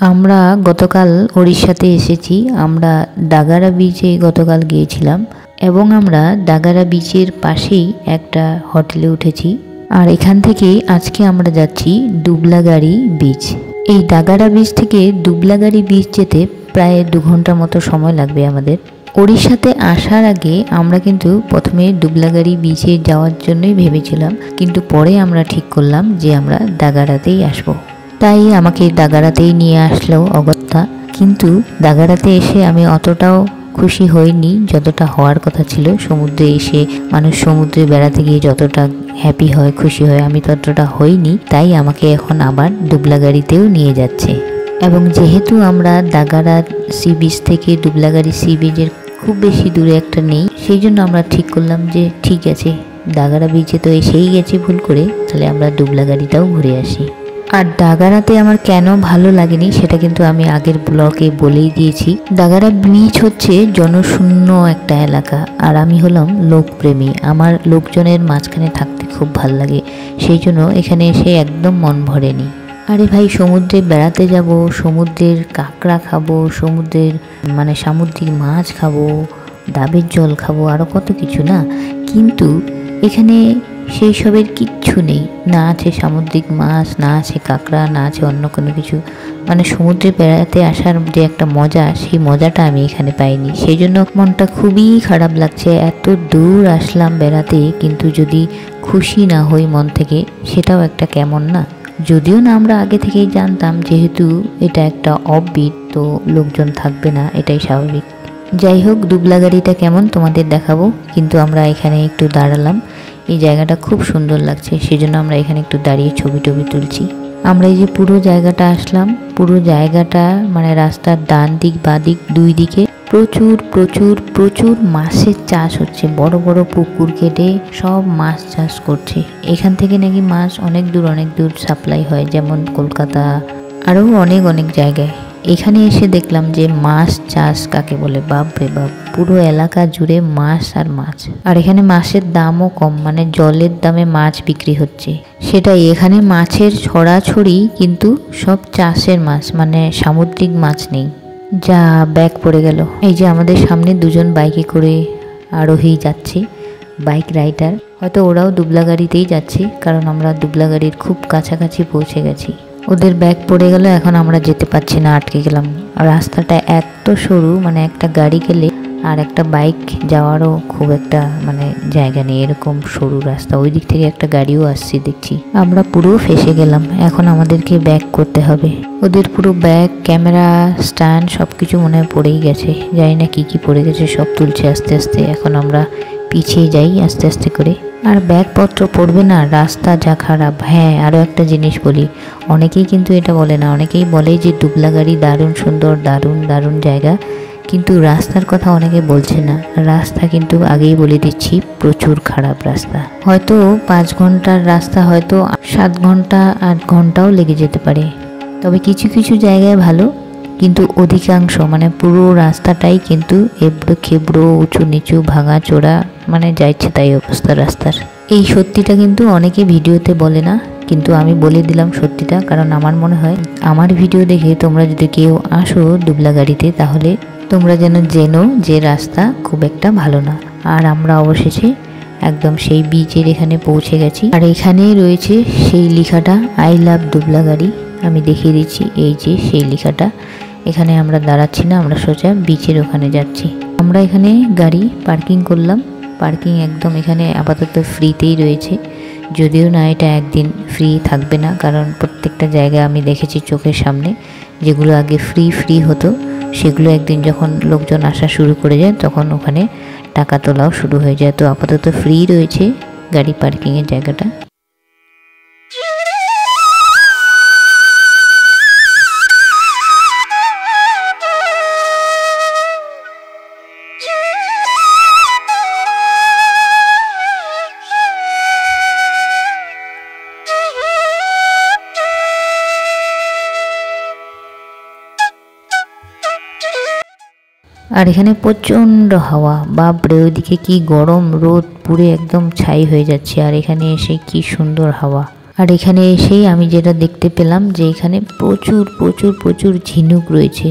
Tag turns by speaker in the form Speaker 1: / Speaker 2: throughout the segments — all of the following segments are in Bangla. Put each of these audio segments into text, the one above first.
Speaker 1: আমরা গতকাল ওড়িশাতে এসেছি। আমরা ডাগারা বিচে গতকাল গিয়েছিলাম এবং আমরা ডাগারা বিচের পাশেই একটা হোটেলে উঠেছি। আর এখান থেকে আজকে আমরা যাচ্ছি দুবলাগাড়ি বিচ। এই ডাগারা বিচ থেকে দুবলাগাড়ি বিচ যেতে প্রায় 2 ঘন্টার মতো সময় লাগবে আমাদের। ওড়িশাতে আসার আগে আমরা কিন্তু প্রথমে দুবলাগাড়ি বিচে যাওয়ার জন্যই ভেবেছিলাম, কিন্তু পরে আমরা ঠিক করলাম যে আমরা ডাগারাতেই আসবো। তাই আমাকে ডাগারাতেই নিয়ে আসলো অগত্যা। কিন্তু ডাগারাতে এসে আমি অতটাও খুশি হইনি যতটা হওয়ার কথা ছিল। সমুদ্রে এসে মানুষ সমুদ্রে বেড়াতে গিয়ে যতটা হ্যাপি হয়, খুশি হয়, আমি ততটা হইনি। তাই আমাকে এখন আবার দুবলাগাড়িতেও নিয়ে যাচ্ছে। এবং যেহেতু আমরা ডাগারা সি বিচ থেকে দুবলাগাড়ি সি বিচের খুব বেশি দূরে একটা নেই, সেই জন্য আমরা ঠিক করলাম যে ঠিক আছে, ডাগারা বিচে তো এসেই গেছি ভুল করে, তাহলে আমরা দুবলাগাড়িটাও ঘুরে আসি। আর ডাগারাতে আমার কেন ভালো লাগেনি সেটা কিন্তু আমি আগের ব্লগে বলেই দিয়েছি। ডাগারা বিচ হচ্ছে জনশূন্য একটা এলাকা, আর আমি হলাম লোকপ্রেমী। আমার লোকজনের মাঝখানে থাকতে খুব ভাল লাগে, সেই জন্য এখানে এসে একদম মন ভরেনি। আরে ভাই, সমুদ্রে বেড়াতে যাব, সমুদ্রের কাঁকড়া খাবো, সমুদ্রের সামুদ্রিক মাছ খাবো, ডাবের জল খাবো, আরও কত কিছু না। কিন্তু এখানে সেই সবের কিচ্ছু নেই। না আছে সামুদ্রিক মাছ, না আছে কাঁকড়া, না আছে অন্য কোনো কিছু। সমুদ্রে বেড়াতে আসার যে একটা মজা, সেই মজাটা আমি এখানে পাইনি। সেই জন্য মনটা খুবই খারাপ লাগছে। এত দূর আসলাম বেড়াতে, কিন্তু যদি খুশি না হই মন থেকে, সেটাও একটা কেমন না। যদিও না আমরা আগে থেকেই জানতাম, যেহেতু এটা একটা অফবিট, তো লোকজন থাকবে না, এটাই স্বাভাবিক। যাই হোক, দুবলাগাড়িটা কেমন তোমাদের দেখাবো। কিন্তু আমরা এখানে একটু দাঁড়ালাম, এই জায়গাটা খুব সুন্দর লাগছে, সেজন্য আমরা এখানে একটু দাঁড়িয়ে ছবি তুলছি। আমরা এই যে পুরো জায়গাটা আসলাম, পুরো জায়গাটা রাস্তার ডান দিক বাঁ দিক দুই দিকে প্রচুর প্রচুর প্রচুর মাছের চাষ হচ্ছে। বড় বড় পুকুর কেটে সব মাছ চাষ করছে। এখান থেকে নাকি মাছ অনেক দূর সাপ্লাই হয়, যেমন কলকাতা, আরও অনেক জায়গায়। এখানে এসে দেখলাম যে মাছ চাষ কাকে বলে। বাপ রে বাপ, পুরো এলাকা জুড়ে মাছ আর মাছ। আর এখানে মাছের দামও কম, জলের দামে মাছ বিক্রি হচ্ছে। সেটাই, এখানে মাছের ছড়াছড়ি, কিন্তু সব চাষের মাছ, সামুদ্রিক মাছ নেই। যা ব্যাগ পড়ে গেল। এই যে আমাদের সামনে দুজন বাইকে করে আরোহী যাচ্ছে, বাইক রাইডার। হয়তো ওরাও দুবলাগাড়িতেই যাচ্ছে, কারণ আমরা দুবলাগাড়ির খুব কাছাকাছি পৌঁছে গেছি। ওদের ব্যাগ পড়ে গেল, এখন আমরা যেতে পারছি না, আটকে গেলাম। রাস্তাটা এত সরু, একটা গাড়ি গেলে আর একটা বাইক যাওয়ারও খুব একটা জায়গা নেই, এরকম সরু রাস্তা। ওই দিক থেকে একটা গাড়িও আসছে দেখছি। আমরা পুরো ফেসে গেলাম। এখন আমাদেরকে ব্যাক করতে হবে। ওদের পুরো ব্যাগ, ক্যামেরা স্ট্যান্ড সবকিছু মনে হয় পড়েই গেছে। জানি না কি পড়ে গেছে, সব তুলছে আস্তে আস্তে। এখন আমরা পিছিয়ে যাই আস্তে আস্তে করে। আর ব্যাগপত্র পড়বে না, রাস্তা যা খারাপ। হ্যাঁ, আরও একটা জিনিস বলি, অনেকেই কিন্তু এটা বলে না। অনেকেই বলে যে দুবলাগাড়ি দারুণ সুন্দর, দারুণ জায়গা, কিন্তু রাস্তার কথা অনেকে বলছে না। রাস্তা কিন্তু আগেই বলে দিচ্ছি, প্রচুর খারাপ রাস্তা। হয়তো 5 ঘন্টার রাস্তা হয়তো 7 ঘন্টা 8 ঘন্টাও লেগে যেতে পারে। তবে কিছু কিছু জায়গায় ভালো, কিন্তু অধিকাংশ পুরো রাস্তাটাই কিন্তু এবড়ো খেবড়ো, উঁচু নিচু, ভাঙা চোরা, যা ইচ্ছে তাই অবস্থা রাস্তার। এই সত্যিটা কিন্তু অনেকে ভিডিওতে বলে না, কিন্তু আমি বলে দিলাম সত্যিটা। কারণ আমার মনে হয় আমার ভিডিও দেখে তোমরা যদি কেউ আসো দুবলাগাড়িতে, তাহলে তোমরা যেন জেনো যে রাস্তা খুব একটা ভালো না। আর আমরা অবশেষে একদম সেই বিচের এখানে পৌঁছে গেছি। আর এখানেই রয়েছে সেই লেখাটা, আই লাভ দুবলাগাড়ি। আমি দেখিয়ে দিচ্ছি, এই যে সেই লেখাটা। এখানে আমরা দাঁড়াচ্ছি না, আমরা সোজা বিচের ওখানে যাচ্ছি। আমরা এখানে গাড়ি পার্কিং করলাম। পার্কিং একদম এখানে আপাতত ফ্রিতেই রয়েছে, যদিও না এটা একদিন ফ্রি থাকবে না। কারণ প্রত্যেকটা জায়গায় আমি দেখেছি চোখের সামনে, যেগুলো আগে ফ্রি হতো, সেগুলো একদিন যখন লোকজন আসা শুরু করে যায়, তখন ওখানে টাকা তোলাও শুরু হয়ে যায়। তো আপাতত ফ্রি রয়েছে গাড়ি পার্কিংয়ের জায়গাটা। আর এখানে প্রচণ্ড হাওয়া, বাপরে, ওইদিকে কি গরম, রোদ পুড়ে একদম ছাই হয়ে যাচ্ছে। আর এখানে এসে কি সুন্দর হাওয়া। আর এখানে এসেই আমি যেটা দেখতে পেলাম যে এখানে প্রচুর প্রচুর প্রচুর ঝিনুক রয়েছে।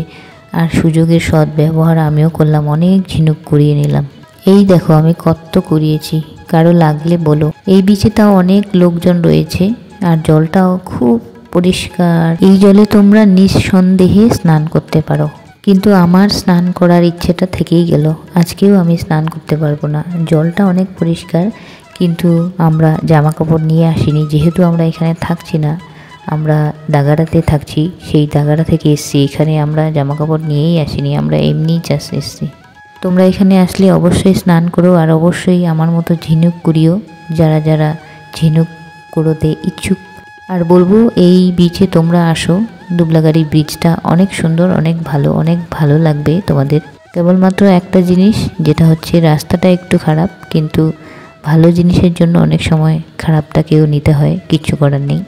Speaker 1: আর সুযোগের সদ্ব্যবহার আমিও করলাম, অনেক ঝিনুক কুড়িয়ে নিলাম। এই দেখো আমি কত কুড়িয়েছি, কারো লাগলে বলো। এই বিচেটাও অনেক লোকজন রয়েছে আর জলটাও খুব পরিষ্কার। এই জলে তোমরা নিঃসন্দেহে স্নান করতে পারো, কিন্তু আমার স্নান করার ইচ্ছেটা থেকেই গেল। আজকেও আমি স্নান করতে পারবো না। জলটা অনেক পরিষ্কার, কিন্তু আমরা জামা কাপড় নিয়ে আসিনি, যেহেতু আমরা এখানে থাকছি না, আমরা দাগারাতে থাকছি। সেই দাগারা থেকে এসছি, এখানে আমরা জামা কাপড় নিয়েই আসিনি, আমরা এমনিই জাস্ট এসছি। তোমরা এখানে আসলে অবশ্যই স্নান করো, আর অবশ্যই আমার মতো ঝিনুক কুড়িও যারা যারা ঝিনুক কুড়োতে ইচ্ছুক। আর বলবো এই বিচে তোমরা আসো, দুবলাগাড়ি ব্রিজটা অনেক সুন্দর, অনেক ভালো লাগবে তোমাদের। কেবলমাত্র একটা জিনিস, যেটা হচ্ছে রাস্তাটা একটু খারাপ, কিন্তু ভালো জিনিসের জন্য অনেক সময় খারাপটাকেও নিতে হয়, কিচ্ছু করার নেই।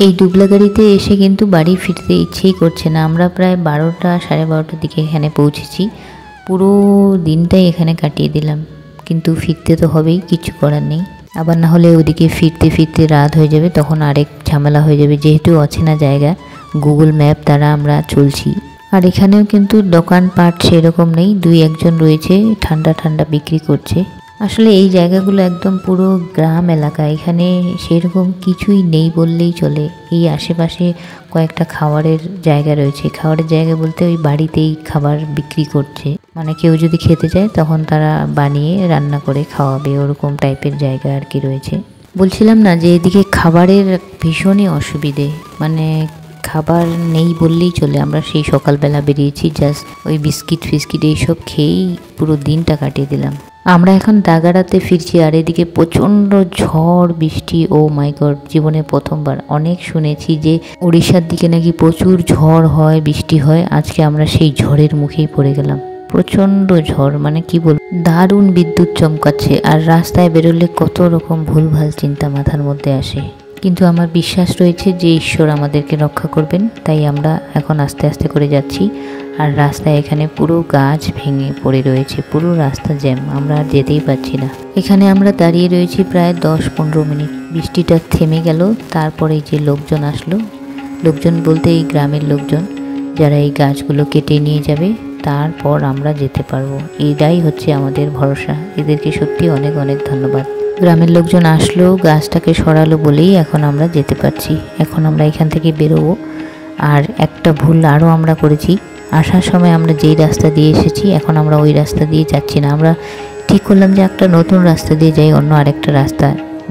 Speaker 1: এই ডুবলা গাড়িতে এসে কিন্তু বাড়ি ফিরতে ইচ্ছেই করছে না। আমরা প্রায় 12টা 12:30টার দিকে এখানে পৌঁছেছি। পুরো দিনটাই এখানে কাটিয়ে দিলাম, কিন্তু ফিরতে তো হবেই, কিছু করার নেই। আবার না হলে ওদিকে ফিরতে ফিরতে রাত হয়ে যাবে, তখন আরেক ঝামেলা হয়ে যাবে। যেহেতু অচেনা জায়গা, গুগল ম্যাপ দ্বারা আমরা চলছি। আর এখানেও কিন্তু দোকানপাট সেরকম নেই, 2-1জন রয়েছে ঠান্ডা ঠান্ডা বিক্রি করছে। আসলে এই জায়গাগুলো একদম পুরো গ্রাম এলাকা, এখানে সেরকম কিছুই নেই বললেই চলে। এই আশেপাশে কয়েকটা খাবারের জায়গা রয়েছে, খাবারের জায়গা বলতে ওই বাড়িতেই খাবার বিক্রি করছে, মানে কেউ যদি খেতে চায় তখন তারা বানিয়ে রান্না করে খাওয়াবে, ওরকম টাইপের জায়গা আর কি রয়েছে। বলছিলাম না যে এদিকে খাবারের ভীষণই অসুবিধে, মানে খাবার নেই বললেই চলে। আমরা সেই সকালবেলা বেরিয়েছি, জাস্ট ওই বিস্কিট ফিস্কিট এইসব খেয়েই পুরো দিনটা কাটিয়ে দিলাম। আমরা এখন দাগারাতে ফিরছি, আর এদিকে প্রচণ্ড ঝড় বৃষ্টি। ও মাই গড, জীবনে প্রথমবার। অনেক শুনেছি যে উড়িষ্যার দিকে নাকি প্রচুর ঝড় হয়, বৃষ্টি হয়। আজকে আমরা সেই ঝড়ের মুখেই পড়ে গেলাম। প্রচণ্ড ঝড়, মানে কি বল, দারুণ বিদ্যুৎ চমকাচ্ছে। আর রাস্তায় বেরোলে কত রকম ভুলভাল চিন্তা মাথার মধ্যে আসে, কিন্তু আমার বিশ্বাস রয়েছে যে ঈশ্বর আমাদেরকে রক্ষা করবেন, তাই আমরা এখন আস্তে আস্তে করে যাচ্ছি। আর রাস্তায় এখানে পুরো গাছ ভেঙে পড়ে রয়েছে, পুরো রাস্তা জ্যাম, আমরা আর যেতেই পারছি না। এখানে আমরা দাঁড়িয়ে রয়েছি প্রায় 10-15 মিনিট। বৃষ্টিটা থেমে গেল, তারপরে যে লোকজন আসলো, লোকজন বলতে এই গ্রামের লোকজন, যারা এই গাছগুলো কেটে নিয়ে যাবে, তারপর আমরা যেতে পারবো। এটাই হচ্ছে আমাদের ভরসা। এদেরকে সত্যি অনেক অনেক ধন্যবাদ। গ্রামের লোকজন আসলো, গাছটাকে সরালো বলেই এখন আমরা যেতে পারছি। এখন আমরা এখান থেকে বেরোবো। আর একটা ভুল আরও আমরা করেছি, আসার সময় আমরা যেই রাস্তা দিয়ে এসেছি, এখন আমরা ওই রাস্তা দিয়ে যাচ্ছি না। আমরা ঠিক করলাম যে একটা নতুন রাস্তা দিয়ে যাই, অন্য আরেকটা রাস্তা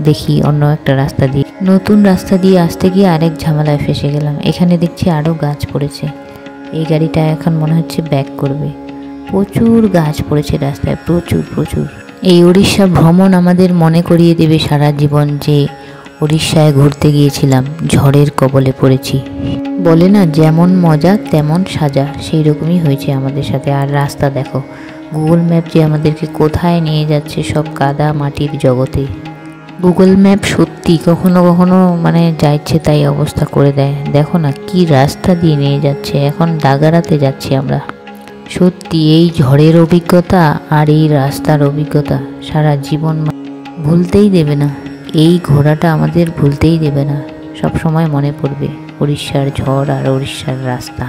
Speaker 1: দেখি, অন্য একটা রাস্তা দিয়ে। নতুন রাস্তা দিয়ে আসতে গিয়ে আরেক ঝামেলায় ফেসে গেলাম। এখানে দেখছি আরও গাছ পড়েছে। এই গাড়িটা এখন মনে হচ্ছে ব্যাক করবে। প্রচুর গাছ পড়েছে রাস্তায়, প্রচুর প্রচুর। এই উড়িষ্যা ভ্রমণ আমাদের মনে করিয়ে দেবে সারা জীবন যে উড়িষ্যায় ঘুরতে গিয়েছিলাম, ঝড়ের কবলে পড়েছি। বলে না, যেমন মজা তেমন সাজা, সেই রকমই হয়েছে আমাদের সাথে। আর রাস্তা দেখো, গুগল ম্যাপ যে আমাদেরকে কোথায় নিয়ে যাচ্ছে, সব কাদা মাটির জগতে। গুগল ম্যাপ সত্যি কখনো কখনো মানে যা ইচ্ছে তাই অবস্থা করে দেয়। দেখো না কি রাস্তা দিয়ে নিয়ে যাচ্ছে। এখন দাগারাতে যাচ্ছি আমরা। সত্যি এই ঝড়ের অভিজ্ঞতা আর এই রাস্তার অভিজ্ঞতা সারা জীবন ভুলতেই দেবে না। এই ঘোরাটা আমাদের ভুলতেই দেবে না, সব সময় মনে পড়বে উড়িষ্যার ঝড় আর উড়িষ্যার রাস্তা।